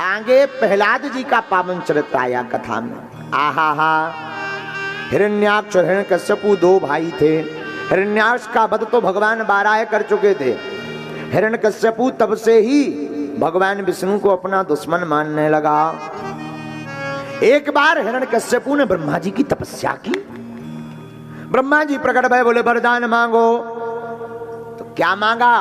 आगे प्रहलाद जी का पावन चरित्र आया कथा में। आहा हा, हिरण्याक्ष और हिरण्यकश्यपु दो भाई थे। हिरण्याक्ष का वध तो भगवान बारह कर चुके थे। हिरण्यकश्यपु तब से ही भगवान विष्णु को अपना दुश्मन मानने लगा। एक बार हिरण्यकश्यपु ने ब्रह्मा जी की तपस्या की। ब्रह्मा जी प्रकट भय, बोले वरदान मांगो। तो क्या मांगा?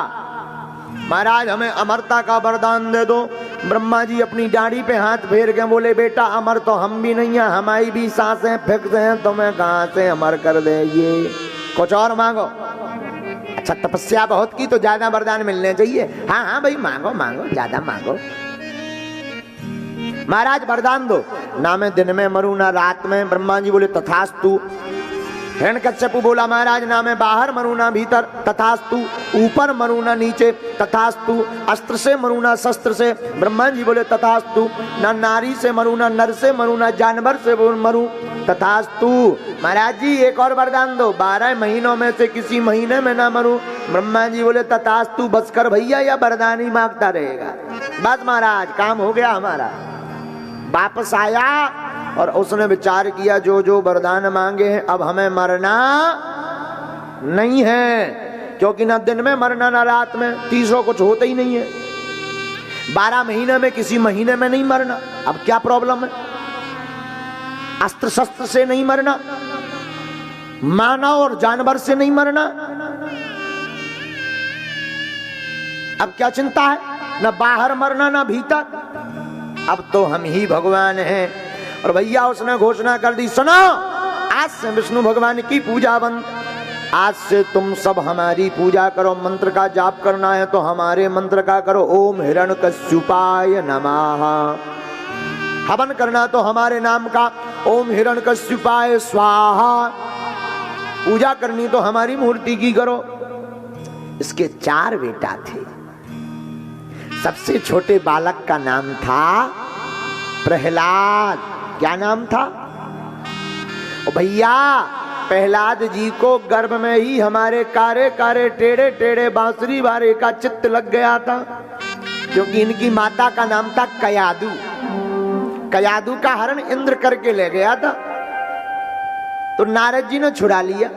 महाराज हमें अमरता का वरदान दे दो। ब्रह्मा जी अपनी दाढ़ी पे हाथ फेर के बोले बेटा अमर तो हम भी नहीं है, हमारी भी सांसें फिक्स हैं, तुम्हें कहां से अमर कर दे, ये कुछ और मांगो। अच्छा तपस्या बहुत की तो ज्यादा वरदान मिलने चाहिए। हाँ हाँ भाई मांगो मांगो, ज्यादा मांगो। महाराज वरदान दो, ना मैं दिन में मरूं ना रात में। ब्रह्मा जी बोले तथास्तु। हिरण्यकश्यपु बोला महाराज ना मैं बाहर मरूं ना भीतर, तथास्तु। ऊपर मरूं ना नीचे, तथास्तु। अस्त्र से मरूं ना शस्त्र से, ब्रह्मा जी बोले तथास्तु। ना नारी से मरूं ना नर से मरूं ना जानवर से मरूं, तथास्तु। महाराज जी एक और वरदान दो, 12 महीनों में से किसी महीने में ना मरूं। ब्रह्मा जी बोले तथास्तु। बस कर भैया, या वरदान ही मांगता रहेगा। बस महाराज काम हो गया हमारा। वापस आया और उसने विचार किया जो जो वरदान मांगे हैं अब हमें मरना नहीं है, क्योंकि ना दिन में मरना ना रात में, तीसरों कुछ होता ही नहीं है। 12 महीने में किसी महीने में नहीं मरना, अब क्या प्रॉब्लम है? अस्त्र शस्त्र से नहीं मरना, मानव और जानवर से नहीं मरना, अब क्या चिंता है? ना बाहर मरना ना भीतर, अब तो हम ही भगवान हैं। और भैया उसने घोषणा कर दी, सुनो आज से विष्णु भगवान की पूजा बंद, आज से तुम सब हमारी पूजा करो। मंत्र का जाप करना है तो हमारे मंत्र का करो, ओम हिरण्यकश्यपाय नमः। हवन करना तो हमारे नाम का, ओम हिरण्यकश्यपाय स्वाहा। पूजा करनी तो हमारी मूर्ति की करो। इसके 4 बेटा थे। सबसे छोटे बालक का नाम था प्रहलाद। क्या नाम था? ओ भैया प्रहलाद जी को गर्भ में ही हमारे कारे कारे टेढ़े टेढ़े बांसुरी वाले का चित्त लग गया था, क्योंकि इनकी माता का नाम था कयादू। कयादू का हरण इंद्र करके ले गया था, तो नारद जी ने छुड़ा लिया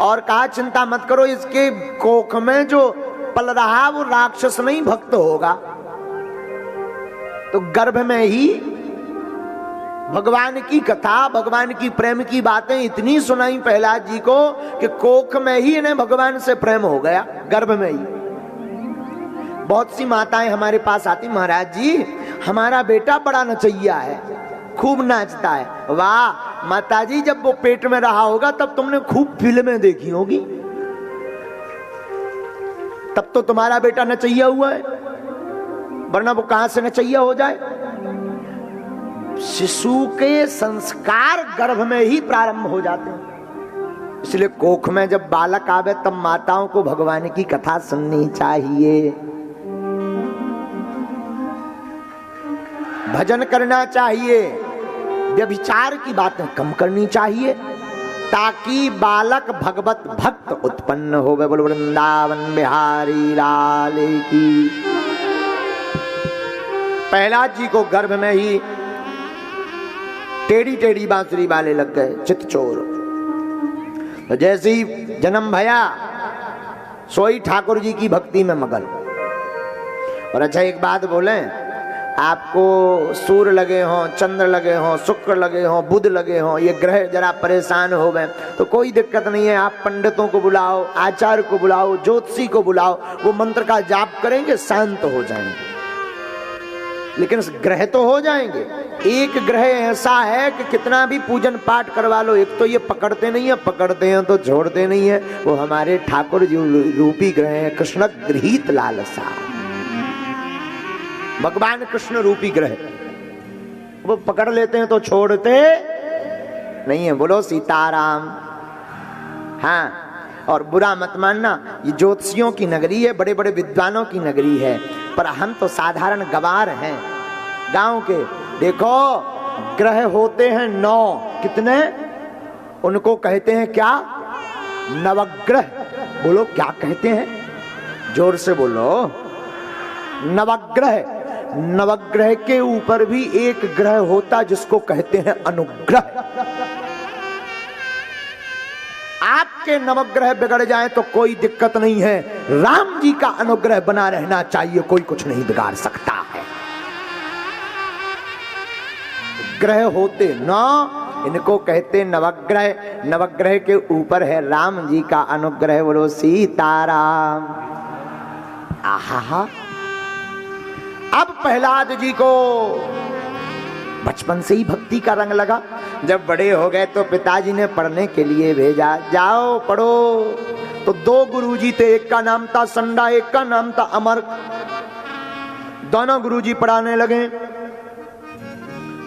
और कहा चिंता मत करो, इसके कोख में जो पल रहा वो राक्षस नहीं भक्त होगा। तो गर्भ में ही भगवान की कथा, भगवान की प्रेम की बातें इतनी सुनाई प्रहलाद जी को कि कोख में ही इन्हें भगवान से प्रेम हो गया, गर्भ में ही। बहुत सी माताएं हमारे पास आती, महाराज जी हमारा बेटा बड़ा नचैया है, खूब नाचता है। वाह माताजी, जब वो पेट में रहा होगा तब तुमने खूब फिल्में देखी होगी, तब तो तुम्हारा बेटा नचैया हुआ है, वरना वो कहां से नचैया हो जाए? शिशु के संस्कार गर्भ में ही प्रारंभ हो जाते हैं। इसलिए कोख में जब बालक आवे तब माताओं को भगवान की कथा सुननी चाहिए, भजन करना चाहिए, व्यभिचार की बातें कम करनी चाहिए, ताकि बालक भगवत भक्त उत्पन्न हो। बोलो वृंदावन बिहारी लाल की। प्रहलाद जी को गर्भ में ही टेढ़ी टेढ़ी बांसुरी वाले लग गए, चित चोर। तो जैसे ही जन्म भया सोई ठाकुर जी की भक्ति में मगन। और अच्छा एक बात बोले, आपको सूर्य लगे हों, चंद्र लगे हों, शुक्र लगे हों, बुध लगे हों, ये ग्रह जरा परेशान हो गए तो कोई दिक्कत नहीं है, आप पंडितों को बुलाओ, आचार्य को बुलाओ, ज्योतिषी को बुलाओ, वो मंत्र का जाप करेंगे, शांत हो जाएंगे। लेकिन ग्रह तो हो जाएंगे। एक ग्रह ऐसा है कि कितना भी पूजन पाठ करवा लो, एक तो ये पकड़ते नहीं है, पकड़ते हैं तो छोड़ते नहीं है, वो हमारे ठाकुर जी रूपी ग्रह है, कृष्ण गृहीत लालसा, भगवान कृष्ण रूपी ग्रह, वो पकड़ लेते हैं तो छोड़ते नहीं है। बोलो सीताराम। हाँ, और बुरा मत मानना, ये ज्योतिषियों की नगरी है, बड़े बड़े विद्वानों की नगरी है, पर हम तो साधारण गवार हैं गांव के। देखो ग्रह होते हैं 9, कितने? उनको कहते हैं क्या? नवग्रह। बोलो क्या कहते हैं? जोर से बोलो। नवग्रह। नवग्रह के ऊपर भी एक ग्रह होता जिसको कहते हैं अनुग्रह। आपके नवग्रह बिगड़ जाए तो कोई दिक्कत नहीं है, राम जी का अनुग्रह बना रहना चाहिए, कोई कुछ नहीं बिगाड़ सकता है। ग्रह होते ना, इनको कहते नवग्रह। नवग्रह के ऊपर है राम जी का अनुग्रह। बोलो सीताराम। आहा, अब प्रहलाद जी को बचपन से ही भक्ति का रंग लगा। जब बड़े हो गए तो पिताजी ने पढ़ने के लिए भेजा, जाओ पढ़ो। तो दो गुरुजी थे, एक का नाम था संडा, एक का नाम था अमर। दोनों गुरुजी पढ़ाने लगे।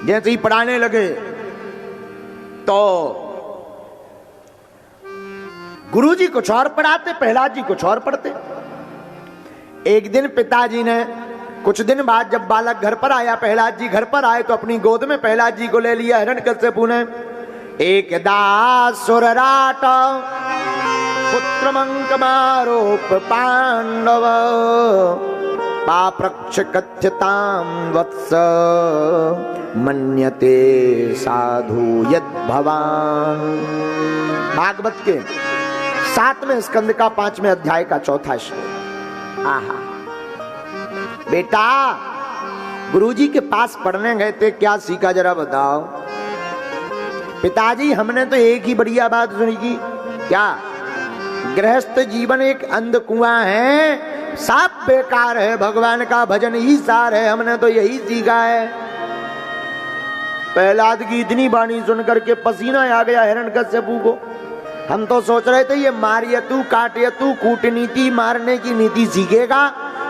जैसे ही पढ़ाने लगे तो गुरुजी कुछ और पढ़ाते, प्रहलाद जी कुछ और पढ़ते। एक दिन पिताजी ने, कुछ दिन बाद जब बालक घर पर आया, प्रहलाद जी घर पर आए, तो अपनी गोद में प्रहलाद जी को ले लिया हिरण्यकश्यपु ने। एकदा सुरराट पुत्रमंकमारोप पांडव पाप्रक्ष कथ्यताम वत्स मन्यते साधु यद भवान। भागवत के 7वें स्कंद का 5वें अध्याय का 4था श्लोक। आहा, बेटा गुरुजी के पास पढ़ने गए थे, क्या सीखा जरा बताओ। पिताजी हमने तो एक ही बढ़िया बात सुनी की, क्या गृहस्थ जीवन एक अंधकुआं है, सब बेकार है, भगवान का भजन ही सार है, हमने तो यही सीखा है। प्रहलाद की इतनी वाणी सुनकर के पसीना आ गया हिरण्यकश्यपु को। हम तो सोच रहे थे ये मारियतु काटियतु कूटनीति मारने की नीति सीखेगा,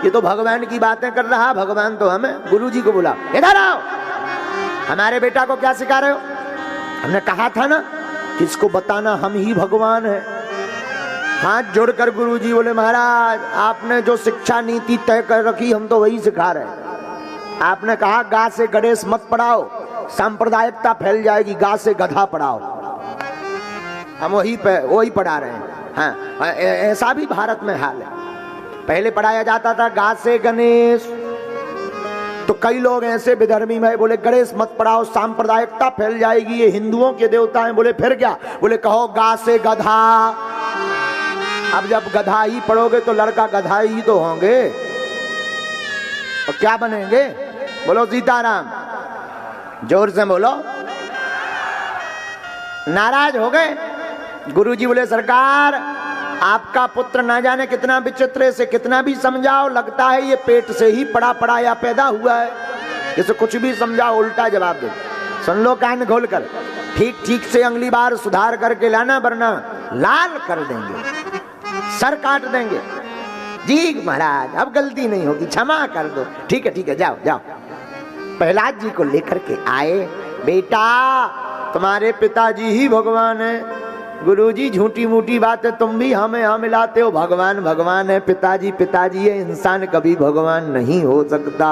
ये तो भगवान की बातें कर रहा। भगवान तो हमें, गुरुजी को बोला, इधर आओ, हमारे बेटा को क्या सिखा रहे हो। हमने कहा था ना किसको बताना हम ही भगवान है। हाथ जोड़कर गुरुजी बोले, महाराज आपने जो शिक्षा नीति तय कर रखी हम तो वही सिखा रहे। आपने कहा गा से गणेश मत पढ़ाओ, सांप्रदायिकता फैल जाएगी, गा से गधा पढ़ाओ, हम वही पढ़ा रहे हैं। हाँ, ऐसा भी भारत में हाल है। पहले पढ़ाया जाता था गा से गणेश, तो कई लोग ऐसे विधर्मी में बोले गणेश मत पढ़ाओ, सांप्रदायिकता फैल जाएगी, ये हिंदुओं के देवता हैं। बोले फिर क्या, बोले कहो गा से गधा। अब जब गधा ही पढ़ोगे तो लड़का गधा ही तो होंगे, और क्या बनेंगे। बोलो सीताराम, जोर से बोलो। नाराज हो गए गुरुजी। बोले सरकार आपका पुत्र ना जाने कितना विचित्र, से कितना भी समझाओ लगता है ये पेट से ही पड़ा पड़ाया पैदा हुआ है, इसे कुछ भी समझाओ उल्टा जवाब दे। सुन लो कान खोल कर, ठीक ठीक से अगली बार सुधार करके लाना, वरना लाल कर देंगे, सर काट देंगे। जी महाराज अब गलती नहीं होगी, क्षमा कर दो। ठीक है जाओ जाओ। प्रहलाद जी को लेकर के आए, बेटा तुम्हारे पिताजी ही भगवान है। गुरुजी झूठी मूठी बातें तुम भी हमें यहाँ मिलाते हो, भगवान भगवान है, पिताजी पिताजी है, इंसान कभी भगवान नहीं हो सकता।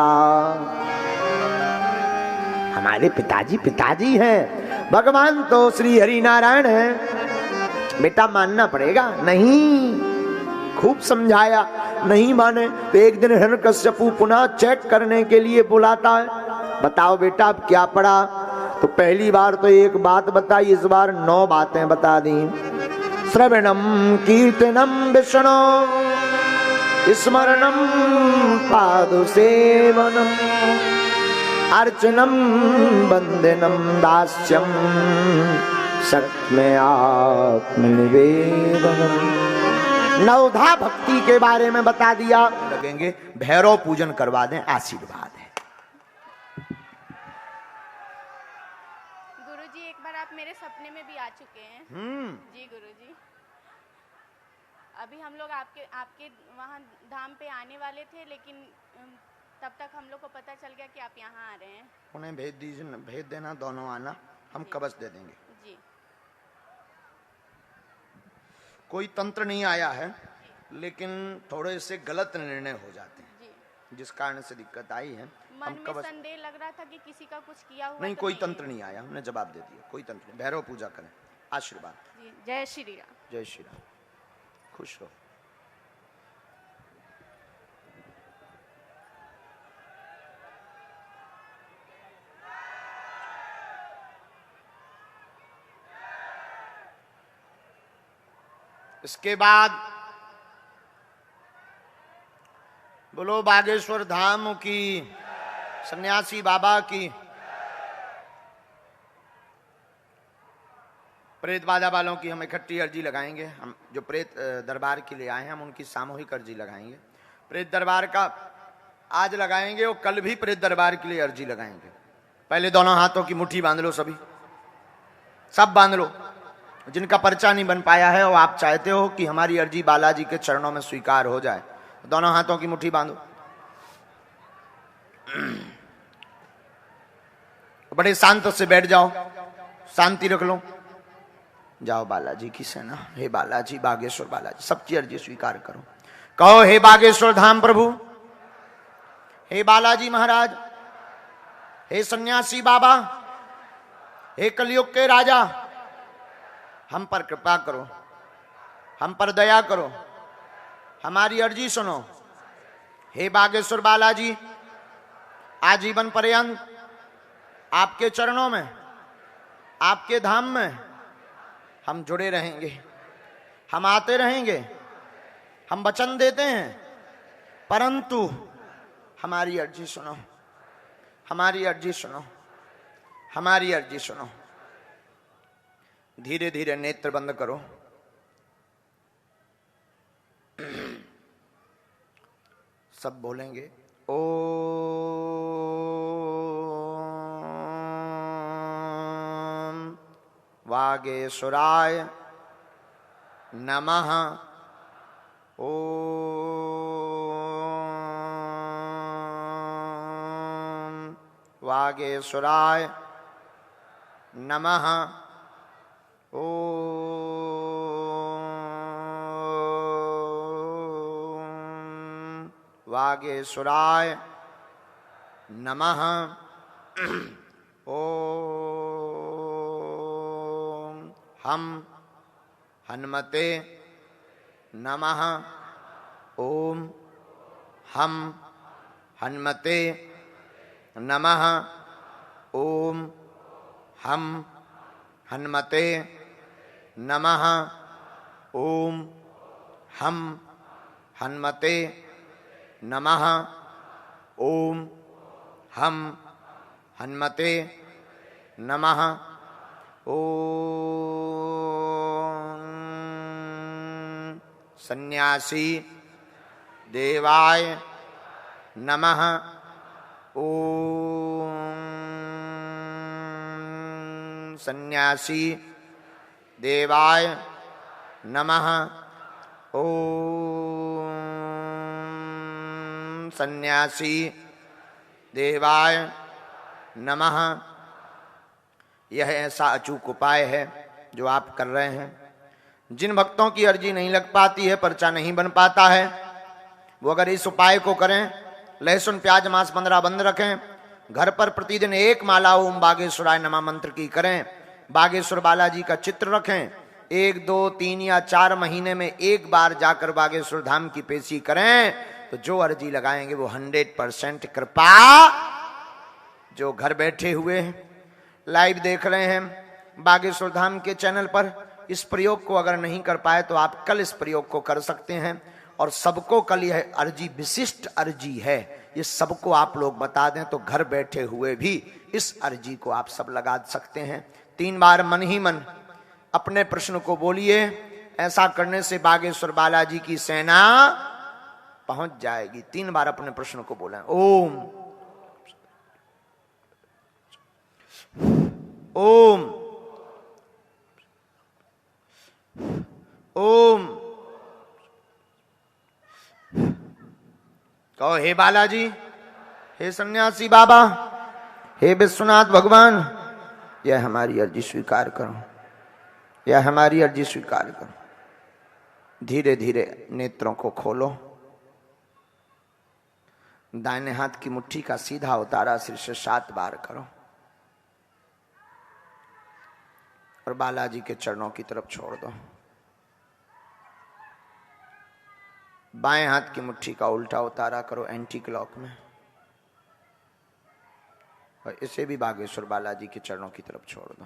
हमारे पिताजी पिताजी हैं, भगवान तो श्री हरि नारायण है। बेटा मानना पड़ेगा। नहीं, खूब समझाया, नहीं माने तो एक दिन हिरण्यकश्यपु पुनः चेक करने के लिए बुलाता है। बताओ बेटा अब क्या पढ़ा। तो पहली बार तो एक बात बताई, इस बार 9 बातें बता दी। श्रवणम कीर्तनम विष्णु स्मरणम पादु सेवनम अर्चनम वंदनम दास्यम सत्य आत्मनिवेदनम। 9धा भक्ति के बारे में बता दिया। लगेंगे भैरव पूजन करवा दें, आशीर्वाद है। गुरुजी एक बार आप मेरे सपने में भी आ चुके हैं। जी गुरुजी, अभी हम लोग आपके वहाँ धाम पे आने वाले थे, लेकिन तब तक हम लोग को पता चल गया कि आप यहाँ आ रहे हैं। उन्हें भेज देना, दोनों आना, हम कवच दे देंगे। जी। कोई तंत्र नहीं आया है, लेकिन थोड़े से गलत निर्णय हो जाते हैं जी, जिस कारण से दिक्कत आई है। मन में संदेह लग रहा था कि किसी का कुछ किया हुआ। नहीं, कोई तंत्र नहीं आया, हमने जवाब दे दिया, कोई तंत्र नहीं। भैरव पूजा करें, आशीर्वाद। जी, जय श्री राम। जय श्री राम, खुश रहो। इसके बाद बोलो बागेश्वर धाम की, सन्यासी बाबा की। प्रेत बाजा वालों की हम इकट्ठी अर्जी लगाएंगे। हम जो प्रेत दरबार के लिए आए हैं हम उनकी सामूहिक अर्जी लगाएंगे। प्रेत दरबार का आज लगाएंगे और कल भी प्रेत दरबार के लिए अर्जी लगाएंगे। पहले दोनों हाथों की मुट्ठी बांध लो, सभी सब बांध लो। जिनका पर्चा नहीं बन पाया है और आप चाहते हो कि हमारी अर्जी बालाजी के चरणों में स्वीकार हो जाए, दोनों हाथों की मुट्ठी बांधो। बड़े शांत से बैठ जाओ, शांति रख लो। जाओ बालाजी की सेना, हे बालाजी, बागेश्वर बालाजी, सबकी अर्जी स्वीकार करो। कहो, हे बागेश्वर धाम प्रभु, हे बालाजी महाराज, हे सन्यासी बाबा, हे कलयुग के राजा, हम पर कृपा करो, हम पर दया करो, हमारी अर्जी सुनो। हे बागेश्वर बालाजी, आजीवन पर्यंत आपके चरणों में, आपके धाम में हम जुड़े रहेंगे, हम आते रहेंगे, हम वचन देते हैं, परंतु हमारी अर्जी सुनो, हमारी अर्जी सुनो, हमारी अर्जी सुनो। धीरे धीरे नेत्र बंद करो। सब बोलेंगे ओम वागेश्वराय नमः। ओम वागेश्वराय नमः। ओम वागेश्वराय नमः। ओम हम हनुमते नमः। ओम हम हनुमते नमः। ओम हम हनुमते नमः। ओम हम हनुमते नमः। ओम हम हनुमते नमः। ओम सन्यासी देवाय नमः। ओम सन्यासी देवाय नमः। ओम सन्यासी देवाय नमः। यह ऐसा अचूक उपाय है जो आप कर रहे हैं। जिन भक्तों की अर्जी नहीं लग पाती है, पर्चा नहीं बन पाता है, वो अगर इस उपाय को करें, लहसुन प्याज मांस 15 बंद रखें, घर पर प्रतिदिन एक माला ओम बागेश्वराय नमः मंत्र की करें, बागेश्वर बालाजी का चित्र रखें, 1, 2, 3 या 4 महीने में एक बार जाकर बागेश्वर धाम की पेशी करें, तो जो अर्जी लगाएंगे वो 100% कृपा। जो घर बैठे हुए लाइव देख रहे हैं बागेश्वर धाम के चैनल पर, इस प्रयोग को अगर नहीं कर पाए तो आप कल इस प्रयोग को कर सकते हैं। और सबको कल यह अर्जी विशिष्ट अर्जी है, ये सबको आप लोग बता दें तो घर बैठे हुए भी इस अर्जी को आप सब लगा सकते हैं। 3 बार मन ही मन अपने प्रश्न को बोलिए। ऐसा करने से बागेश्वर बालाजी की सेना पहुंच जाएगी। 3 बार अपने प्रश्न को बोलें। ओम ओम ओम। कहो, हे बालाजी, हे सन्यासी बाबा, हे विश्वनाथ भगवान, यह हमारी अर्जी स्वीकार करो, यह हमारी अर्जी स्वीकार करो। धीरे धीरे नेत्रों को खोलो। दाहिने हाथ की मुट्ठी का सीधा उतारा सिर से 7 बार करो और बालाजी के चरणों की तरफ छोड़ दो। बाएं हाथ की मुट्ठी का उल्टा उतारा करो एंटी क्लॉक में और इसे भी बागेश्वर बालाजी के चरणों की तरफ छोड़ दो।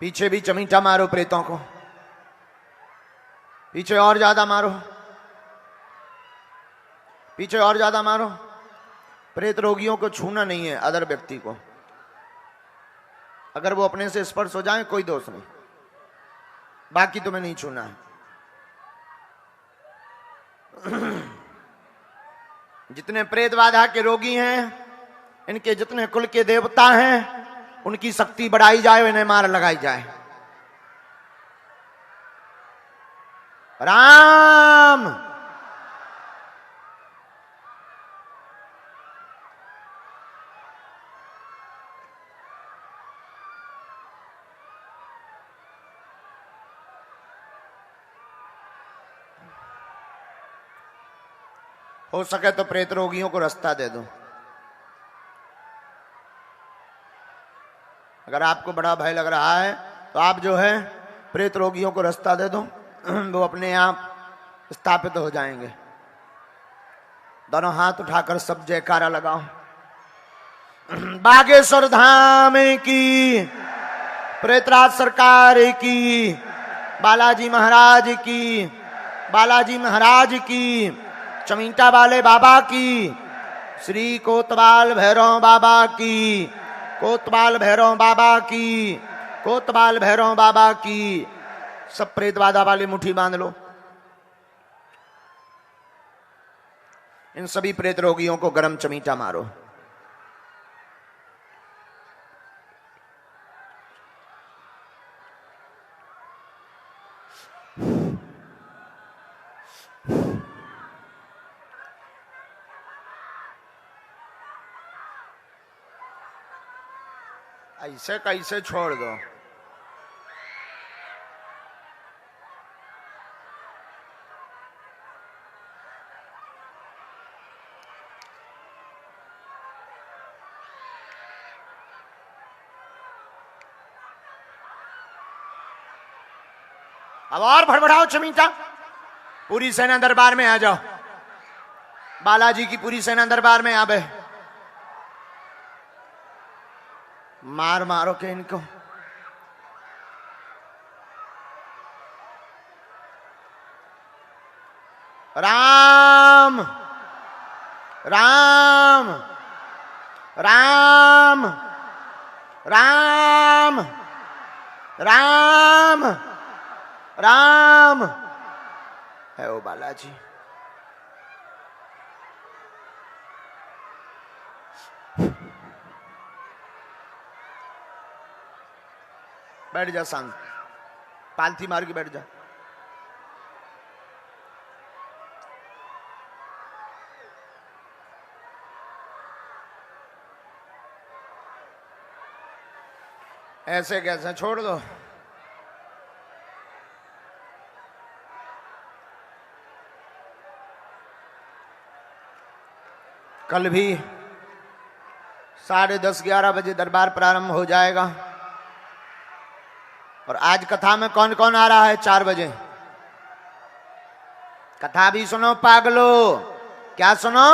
पीछे भी चमीटा मारो प्रेतों को, पीछे और ज्यादा मारो, पीछे और ज्यादा मारो। प्रेत रोगियों को छूना नहीं है अदर व्यक्ति को, अगर वो अपने से स्पर्श हो जाए कोई दोष नहीं, बाकी तुम्हें नहीं छूना है। जितने प्रेत बाधा के रोगी हैं, इनके जितने कुल के देवता हैं, उनकी शक्ति बढ़ाई जाए, इन्हें मार लगाई जाए। राम हो सके तो प्रेत रोगियों को रास्ता दे दो। अगर आपको बड़ा भय लग रहा है तो आप जो है प्रेत रोगियों को रास्ता दे दो, वो अपने आप स्थापित हो जाएंगे। दोनों हाथ उठाकर सब जयकारा लगाओ। बागेश्वर धाम की, प्रेतराज सरकार की, बालाजी महाराज की, बालाजी महाराज की, चमीटा वाले बाबा की, श्री कोतवाल भैरव बाबा की, कोतवाल भैरव बाबा की, कोतवाल भैरव बाबा की। सब प्रेत बाधा वाले मुट्ठी बांध लो। इन सभी प्रेत रोगियों को गरम चमीटा मारो। ऐसे कैसे छोड़ दो। अब और भड़बड़ाओ चमीटा। पूरी सेना दरबार में आ जाओ। बालाजी की पूरी सेना दरबार में आवे। मार मारो के इनको। राम राम राम राम राम राम है ओ बालाजी। बैठ जा शांत, पालथी मार के बैठ जा। ऐसे कैसे छोड़ दो। कल भी 10:30-11 बजे दरबार प्रारंभ हो जाएगा। और आज कथा में कौन कौन आ रहा है? 4 बजे। कथा भी सुनो पागलो। क्या सुनो?